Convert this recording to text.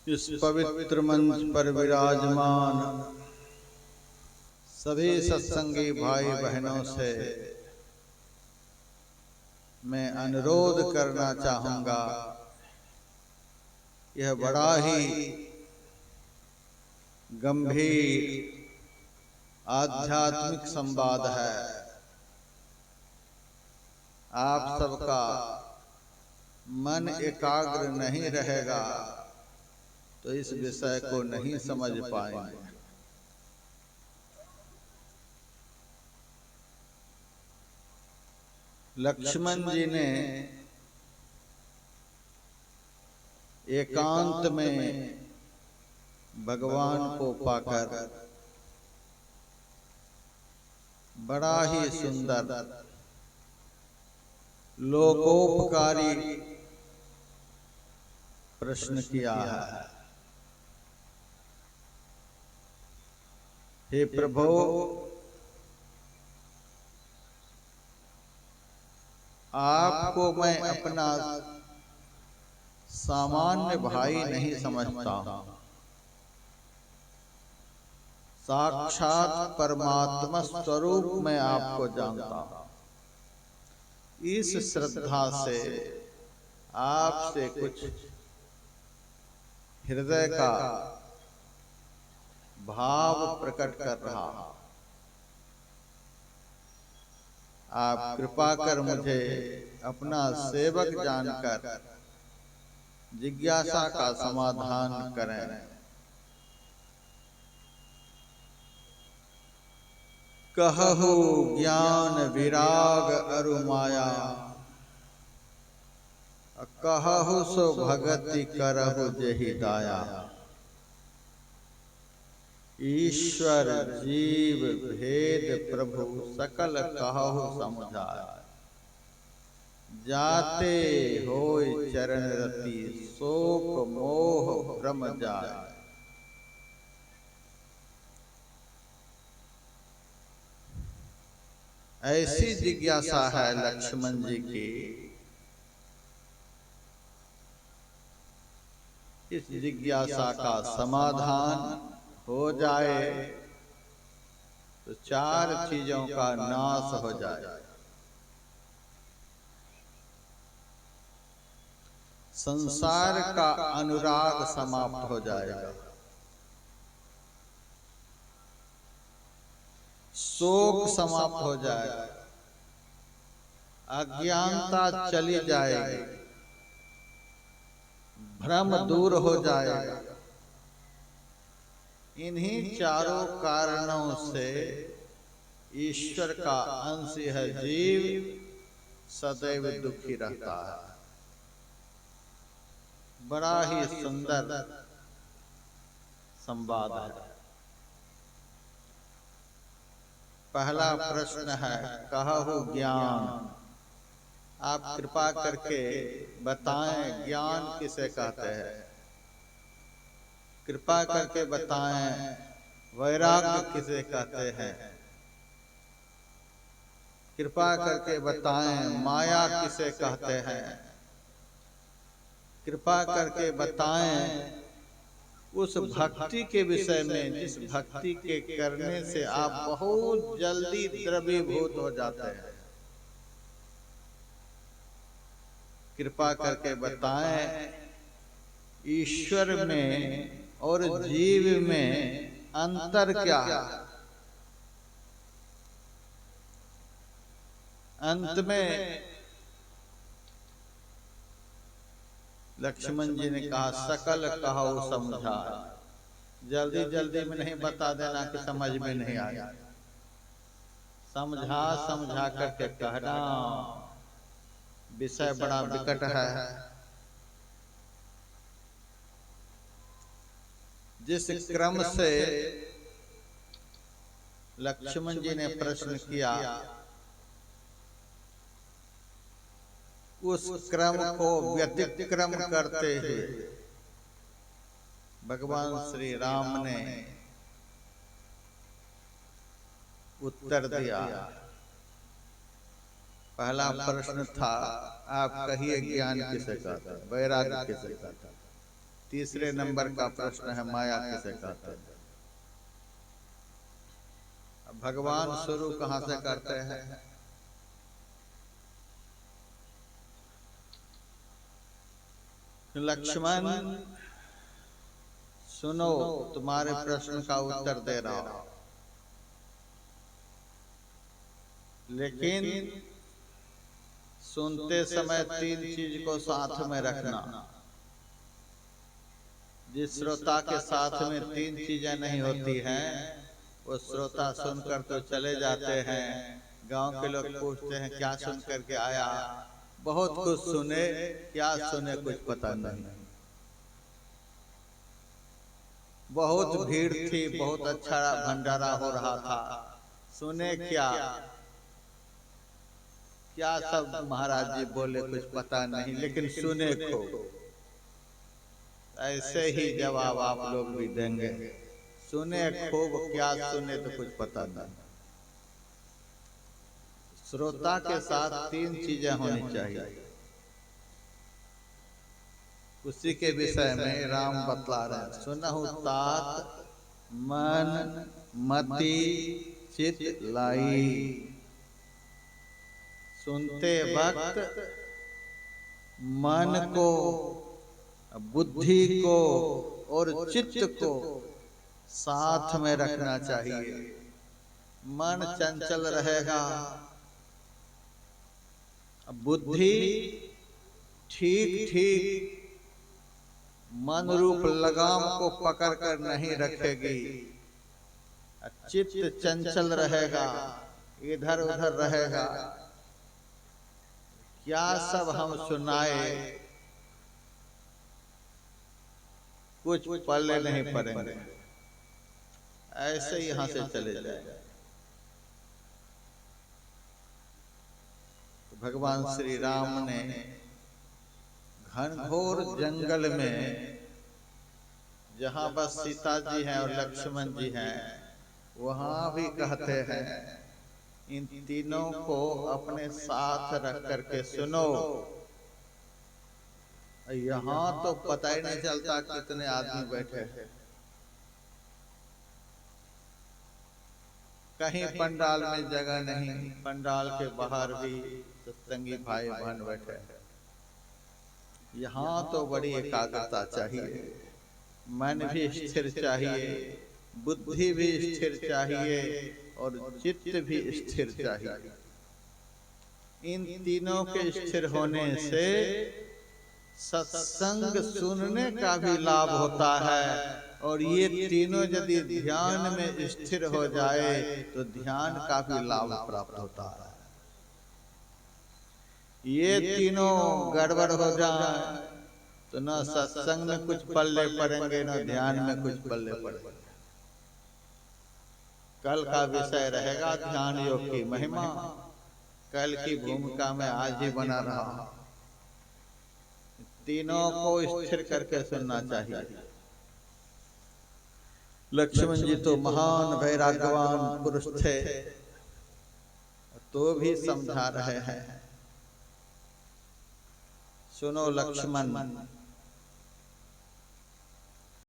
इस पवित्र मंच पर विराजमान सभी सत्संगी भाई बहनों से मैं अनुरोध करना चाहूंगा। यह बड़ा ही गंभीर आध्यात्मिक संवाद है। आप सबका मन एकाग्र नहीं रहेगा तो इस विषय को नहीं समझ पाएंगे। लक्ष्मण जी ने एकांत में भगवान को पाकर बड़ा ही सुंदर लोकोपकारी प्रश्न किया है। हे प्रभु, आपको मैं अपना सामान्य भाई नहीं समझता हूं। साक्षात परमात्मा स्वरूप मैं आपको जानता हूं। इस श्रद्धा से आपसे कुछ हृदय का भाव प्रकट कर रहा हूं। आप कृपा कर मुझे अपना सेवक जानकर जिज्ञासा का समाधान करें। कहु ज्ञान विराग अरु माया, कहु सो भगति करहु जेहि दाया। ईश्वर जीव भेद प्रभु सकल कहु समझाय। जाते होय चरण रति शोक मोह भ्रम जाय। ऐसी जिज्ञासा है लक्ष्मण जी की। इस जिज्ञासा का समाधान हो जाए तो चार चीजों का नाश हो जाए। संसार का अनुराग समाप्त हो जाएगा, शोक समाप्त हो जाएगा, अज्ञानता चली जाएगी, भ्रम दूर हो जाएगा। इन्हीं चारों कारणों से ईश्वर का अंश है जीव सदैव दुखी रहता है। बड़ा ही सुंदर संवाद है। पहला प्रश्न है कहु ज्ञान। आप कृपा करके बताएं ज्ञान किसे कहते हैं। कृपा करके बताएं वैराग्य किसे कहते हैं। कृपा करके बताएं माया किसे कहते हैं। कृपा करके बताएं उस भक्ति के विषय में जिस भक्ति के करने से आप बहुत जल्दी द्रवीभूत हो जाते हैं। कृपा करके बताएं ईश्वर में और जीव में अंतर क्या है। अंत में लक्ष्मण जी ने कहा सकल कहु समझा। जल्दी जल्दी में नहीं बता देना कि समझ में नहीं आया। समझा समझा करके कहना। विषय बड़ा विकट है। जिस क्रम से लक्ष्मण जी ने प्रश्न किया उस क्रम को व्यतिक्रम करते हुए भगवान श्री राम ने उत्तर दिया। पहला प्रश्न था आप कहिए ज्ञान किसे कहते हैं, वैराग्य किसे कहते हैं। तीसरे नंबर का प्रश्न है माया किसे कहते हैं। भगवान शुरू कहाँ से करते हैं? लक्ष्मण सुनो, तुम्हारे प्रश्न का उत्तर दे रहा हूं, लेकिन सुनते समय तीन चीज को साथ में रखना। जिस श्रोता के साथ में तीन चीजें नहीं होती हैं, वो श्रोता सुनकर तो चले जाते हैं। गांव के लोग पूछते हैं क्या सुन करके आया, बहुत कुछ सुने, क्या सुने कुछ पता नहीं। बहुत भीड़ थी, बहुत अच्छा भंडारा हो रहा था, सुने क्या क्या सब महाराज जी बोले कुछ पता नहीं, लेकिन सुने खूब। ऐसे ही जवाब आप लोग भी देंगे, सुने खूब, क्या सुने तो कुछ पता नहीं। श्रोता के साथ तीन चीजें होनी चाहिए। उसी के विषय में राम बतला रहे हैं, सुनहु तात मन मति चित लाई। सुनते वक्त मन को, बुद्धि को और चित्त को साथ में रखना चाहिए। मन चंचल रहेगा, बुद्धि ठीक ठीक मन रूप लगाम को पकड़ कर नहीं रखेगी, चित्त चंचल रहेगा, इधर उधर रहेगा। क्या सब हम सुनाए, कुछ पल्ले नहीं पड़ेंगे, ऐसे यहां से चले जाए। तो भगवान श्री राम ने घनघोर जंगल में, जहां बस सीता जी हैं और लक्ष्मण जी हैं, वहां भी कहते हैं इन तीनों को अपने साथ रख करके सुनो। यहाँ तो पता ही नहीं चलता कितने आदमी बैठे हैं। कहीं पंडाल में जगह नहीं, पंडाल के बाहर भी सत्संगी भाई बहन बैठे हैं। यहाँ तो बड़ी एकाग्रता चाहिए, मन भी स्थिर चाहिए, बुद्धि भी स्थिर चाहिए और चित्त भी स्थिर चाहिए। इन तीनों के स्थिर होने से सत्संग सुनने का भी लाभ होता है, और ये तीनों यदि ध्यान में स्थिर हो जाए तो ध्यान का भी लाभ प्राप्त होता है। ये तीनों गड़बड़ हो जाए तो न सत्संग में कुछ पल्ले पड़ेंगे, न ध्यान में कुछ पल्ले पड़ेंगे। कल का विषय रहेगा ध्यान योग की महिमा। कल की भूमिका में आज ही बना रहा। तीनों को स्थिर करके सुनना चाहिए। लक्ष्मण जी तो महान वैराग्यवान पुरुष थे, तो भी समझा रहे हैं, सुनो लक्ष्मण,